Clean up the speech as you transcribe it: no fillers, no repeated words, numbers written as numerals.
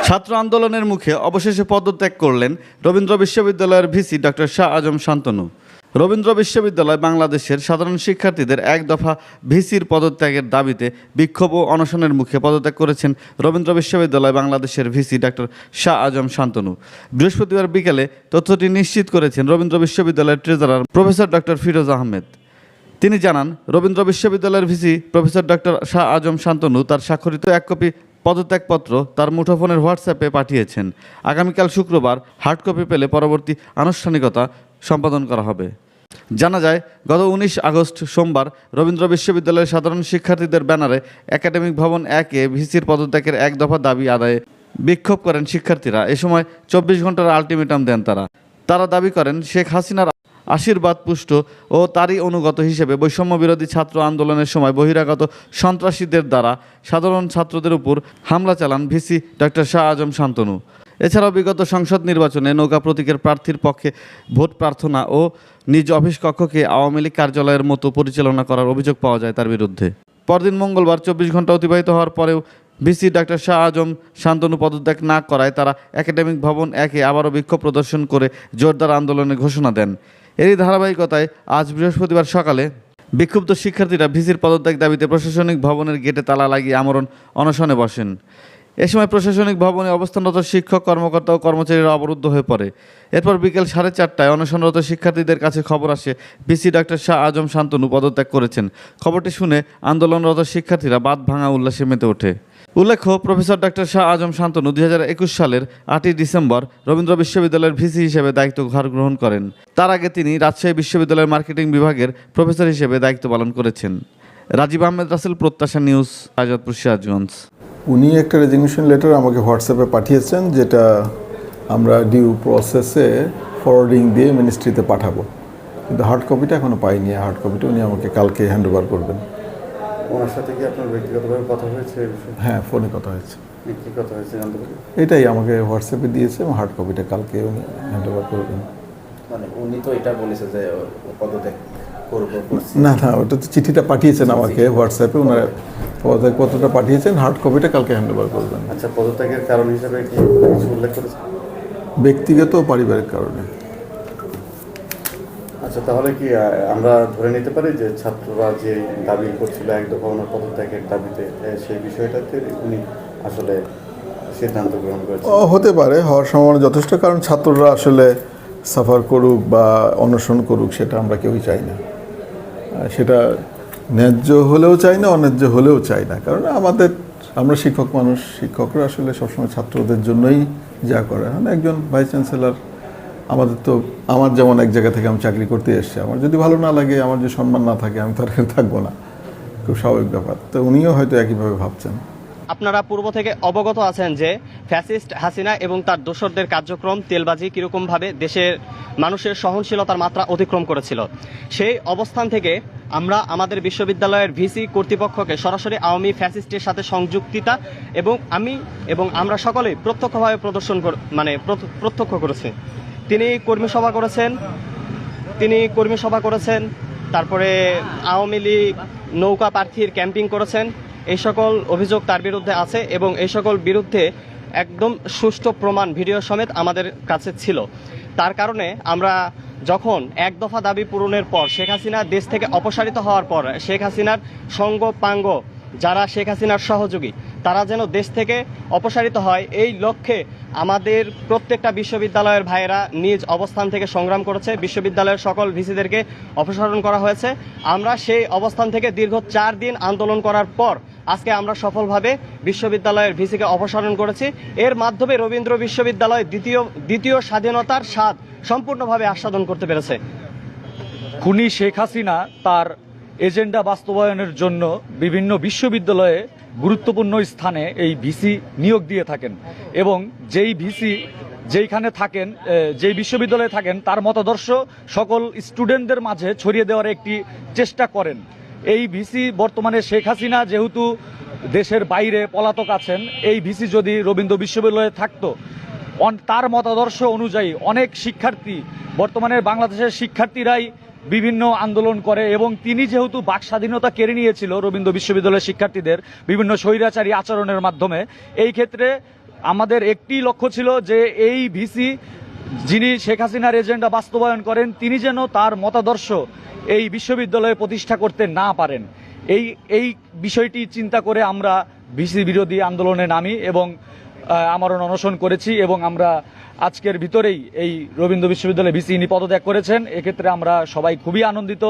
ছাত্র আন্দোলনের মুখে অবশেষে পদত্যাগ করলেন রবীন্দ্র বিশ্ববিদ্যালয়ের ভিসি ডক্টর শাহ আজম শান্তনু। রবীন্দ্র বিশ্ববিদ্যালয় বাংলাদেশের সাধারণ শিক্ষার্থীদের এক দফা ভিসির পদত্যাগের দাবিতে বিক্ষোভ ও অনশনের মুখে পদত্যাগ করেছেন রবীন্দ্র বিশ্ববিদ্যালয় বাংলাদেশের ভিসি ডক্টর শাহ আজম শান্তনু। বৃহস্পতিবার বিকেলে তথ্যটি নিশ্চিত করেছেন রবীন্দ্র বিশ্ববিদ্যালয়ের treasurer professor doctor Firoz Ahmed. তিনি জানান, রবীন্দ্র বিশ্ববিদ্যালয়ের ভিসি প্রফেসর ডক্টর শাহ আজম শান্তনু তার স্বাক্ষরিত এক কপি পদত্যাগপত্র তার মুঠোফোনের হোয়াটসঅ্যাপে পাঠিয়েছেন। আগামীকাল শুক্রবার হার্ড কপি পেলে পরবর্তী আনুষ্ঠানিকতা সম্পাদন করা হবে। জানা যায়, গত 19 আগস্ট সোমবার রবীন্দ্র বিশ্ববিদ্যালয়ের সাধারণ শিক্ষার্থীদের ব্যানারে একাডেমিক ভবন 1-এ ভিসির পদত্যাগের এক দফা দাবি আদায়ে বিক্ষোভ করেন শিক্ষার্থীরা। এ সময় 24 ঘন্টার আলটিমেটাম দেন তারা দাবি করেন, শেখ হাসিনার আশীর্বাদ পুষ্ট ও তারই অনুগত হিসেবে বৈষম্য বিরোধী ছাত্র আন্দোলনের সময় বহিরাগত সন্ত্রাসীদের দ্বারা সাধারণ ছাত্রদের উপর হামলা চালান ভিসি ডক্টর শাহ আজম শান্তনু। এছাড়াও বিগত সংসদ নির্বাচনে নৌকা প্রতীকের প্রার্থীর পক্ষে ভোট প্রার্থনা ও নিজ অফিস কক্ষকে আওয়ামী লীগ কার্যালয়ের মতো পরিচালনা করার অভিযোগ পাওয়া যায় তার বিরুদ্ধে। পরদিন মঙ্গলবার 24 ঘন্টা অতিবাহিত হওয়ার পরেও ভিসি ডক্টর শাহ আজম শান্তনু পদত্যাগ না করায় তারা একাডেমিক ভবন 1-এ আবারও বিক্ষোভ প্রদর্শন করে জোরদার আন্দোলনের ঘোষণা দেন। এরই ধারাবাহিকতায় আজ বৃহস্পতিবার সকালে বিক্ষুব্ধ শিক্ষার্থীরা ভিসির পদত্যাগ দাবিতে প্রশাসনিক ভবনের গেটে তালা লাগিয়ে আমরণ অনশনে বসেন। এ সময় প্রশাসনিক ভবনে অবস্থানরত শিক্ষক, কর্মকর্তা ও কর্মচারীরা অবরুদ্ধ হয়ে পড়ে। এরপর বিকেল 4:30টায় অনশনরত শিক্ষার্থীদের কাছে খবর আসে ভিসি ডক্টর শাহ আজম শান্তনু পদত্যাগ করেছেন। খবরটি শুনে আন্দোলনরত শিক্ষার্থীরা বাঁধ ভাঙা উল্লাসে মেতে ওঠে। উল্লেখ্য, প্রফেসর ডক্টর শাহ আজম শান্তনু 2021 সালের 8ই ডিসেম্বর রবীন্দ্র বিশ্ববিদ্যালয়ের ভিসি হিসেবে দায়িত্বভার গ্রহণ করেন। তার আগে তিনি রাজশাহী বিশ্ববিদ্যালয়ের মার্কেটিং বিভাগের প্রফেসর হিসেবে দায়িত্ব পালন করেছেন। রাজীব আহমেদ রাসেল, প্রত্যাশা নিউজ, আজাদপুর, সিরাজগঞ্জ। উনি একটা রেজিগনেশন লেটার আমাকে হোয়াটসঅ্যাপে পাঠিয়েছেন, যেটা আমরা ডিউ প্রসেসে ফরওয়ার্ডিং দিয়ে মিনিস্ট্রিতে পাঠাবো, কিন্তু হার্ড কপিটা এখনও পাইনি। হার্ড কপিটা উনি আমাকে কালকে হ্যান্ড ওভার করবেন। ওনার সাথে কি আপনার ব্যক্তিগতভাবে কথা হয়েছে? হ্যাঁ, ফোনে কথা হয়েছে। কী কথা হয়েছে জানতে পারি? এটাই আমাকে হোয়াটসঅ্যাপে দিয়েছে এবং হার্ড কপিটা কালকে উনি হ্যান্ড ওভার করবেন। মানে উনি তো এটা বলেছে যে পদত্যাগ করবো। না, ওটা তো চিঠিটা পাঠিয়েছেন আমাকে হোয়াটসঅ্যাপে, ওনারা পদত্যাগপত্রটা পাঠিয়েছেন, হার্ড কপিটা কালকে হ্যান্ড ওভার করবেন। আচ্ছা, পদত্যাগের কারণ হিসেবে কি কিছু উল্লেখ করেছে? ব্যক্তিগত ও পারিবারিক কারণে। আচ্ছা, তাহলে কি আমরা ধরে নিতে পারি যে ছাত্ররা যে দাবি করছিল এক দফা ওনার পদত্যাগের দাবিতে, সেই বিষয়টাতে উনি আসলে সিদ্ধান্ত গ্রহণ করেছেন? হতে পারে, হওয়ার সম্ভাবনা যথেষ্ট, কারণ ছাত্ররা আসলে সাফার করুক বা অনশন করুক সেটা আমরা কেউই চাই না। সেটা ন্যায্য হলেও চাই না, অন্যায্য হলেও চাই না, কারণ আমরা শিক্ষক মানুষ, শিক্ষকরা আসলে সবসময় ছাত্রদের জন্যই যা করে। একজন ভাইস চ্যান্সেলর, আমার যেমন এক জায়গা থেকে আমি চাকরি করতে এসেছি, আমার যদি ভালো না লাগে, আমার যদি সম্মান না থাকে, আমি তো আর থাকবো না, খুব স্বাভাবিক ব্যাপার। তো উনিও হয়তো একইভাবে ভাবছেন। আপনারা পূর্ব থেকে অবগত আছেন যে ফ্যাসিস্ট হাসিনা এবং তার দোসরদের কার্যক্রম, তেলবাজি কীরকমভাবে দেশের মানুষের সহনশীলতার মাত্রা অতিক্রম করেছিল। সেই অবস্থান থেকে আমরা আমাদের বিশ্ববিদ্যালয়ের ভিসি কর্তৃপক্ষকে সরাসরি আওয়ামী ফ্যাসিস্টের সাথে সংযুক্তিতা এবং আমরা সকলেই প্রত্যক্ষভাবে প্রত্যক্ষ করেছি। তিনি কর্মী সভা করেছেন, তারপরে আওয়ামী লীগ নৌকা প্রার্থীর ক্যাম্পিং করেছেন। এই সকল অভিযোগ তার বিরুদ্ধে আছে এবং এই সকল বিরুদ্ধে একদম সুষ্ঠু প্রমাণ ভিডিও সমেত আমাদের কাছে ছিল। তার কারণে আমরা যখন এক দফা দাবি পূরণের পর শেখ হাসিনা দেশ থেকে অপসারিত হওয়ার পর শেখ হাসিনার সঙ্গপাঙ্গ যারা শেখ হাসিনার সহযোগী তারা যেন দেশ থেকে অপসারিত হয়, এই লক্ষ্যে আমাদের প্রত্যেকটা বিশ্ববিদ্যালয়ের ভাইয়েরা নিজ অবস্থান থেকে সংগ্রাম করেছে। বিশ্ববিদ্যালয়ের সকল ভিসিদেরকে অপসারণ করা হয়েছে। আমরা সেই অবস্থান থেকে দীর্ঘ 4 দিন আন্দোলন করার পর আজকে আমরা সফলভাবে বিশ্ববিদ্যালয়ের ভিসিকে অপসারণ করেছি। এর মাধ্যমে রবীন্দ্র বিশ্ববিদ্যালয় দ্বিতীয় স্বাধীনতার স্বাদ সম্পূর্ণভাবে আস্বাদন করতে পেরেছে। খুনি শেখ হাসিনা তার এজেন্ডা বাস্তবায়নের জন্য বিভিন্ন বিশ্ববিদ্যালয়ে গুরুত্বপূর্ণ স্থানে এই ভিসি নিয়োগ দিয়ে থাকেন এবং যেই ভিসি যেইখানে থাকেন, যেই বিশ্ববিদ্যালয়ে থাকেন, তার মতাদর্শ সকল স্টুডেন্টদের মাঝে ছড়িয়ে দেওয়ার একটি চেষ্টা করেন। এই ভিসি বর্তমানে শেখ হাসিনা যেহেতু দেশের বাইরে পলাতক আছেন, এই ভিসি যদি রবীন্দ্র বিশ্ববিদ্যালয়ে থাকতো, তার মতাদর্শ অনুযায়ী অনেক শিক্ষার্থী, বর্তমানে বাংলাদেশের শিক্ষার্থীরাই বিভিন্ন আন্দোলন করে এবং তিনি যেহেতু বাক স্বাধীনতা কেড়ে নিয়েছিল রবীন্দ্র বিশ্ববিদ্যালয়ের শিক্ষার্থীদের বিভিন্ন স্বৈরাচারী আচরণের মাধ্যমে, এই ক্ষেত্রে আমাদের একটি লক্ষ্য ছিল যে এই ভিসি যিনি শেখ হাসিনার এজেন্ডা বাস্তবায়ন করেন তিনি যেন তার মতাদর্শ এই বিশ্ববিদ্যালয়ে প্রতিষ্ঠা করতে না পারেন। এই বিষয়টি চিন্তা করে আমরা ভিসি বিরোধী আন্দোলনে নামি এবং আমরণ অনশন করেছি এবং আমরা আজকের ভিতরেই এই রবীন্দ্র বিশ্ববিদ্যালয়ে ভিসি ইনি পদত্যাগ করেছেন। এক্ষেত্রে আমরা সবাই খুবই আনন্দিত।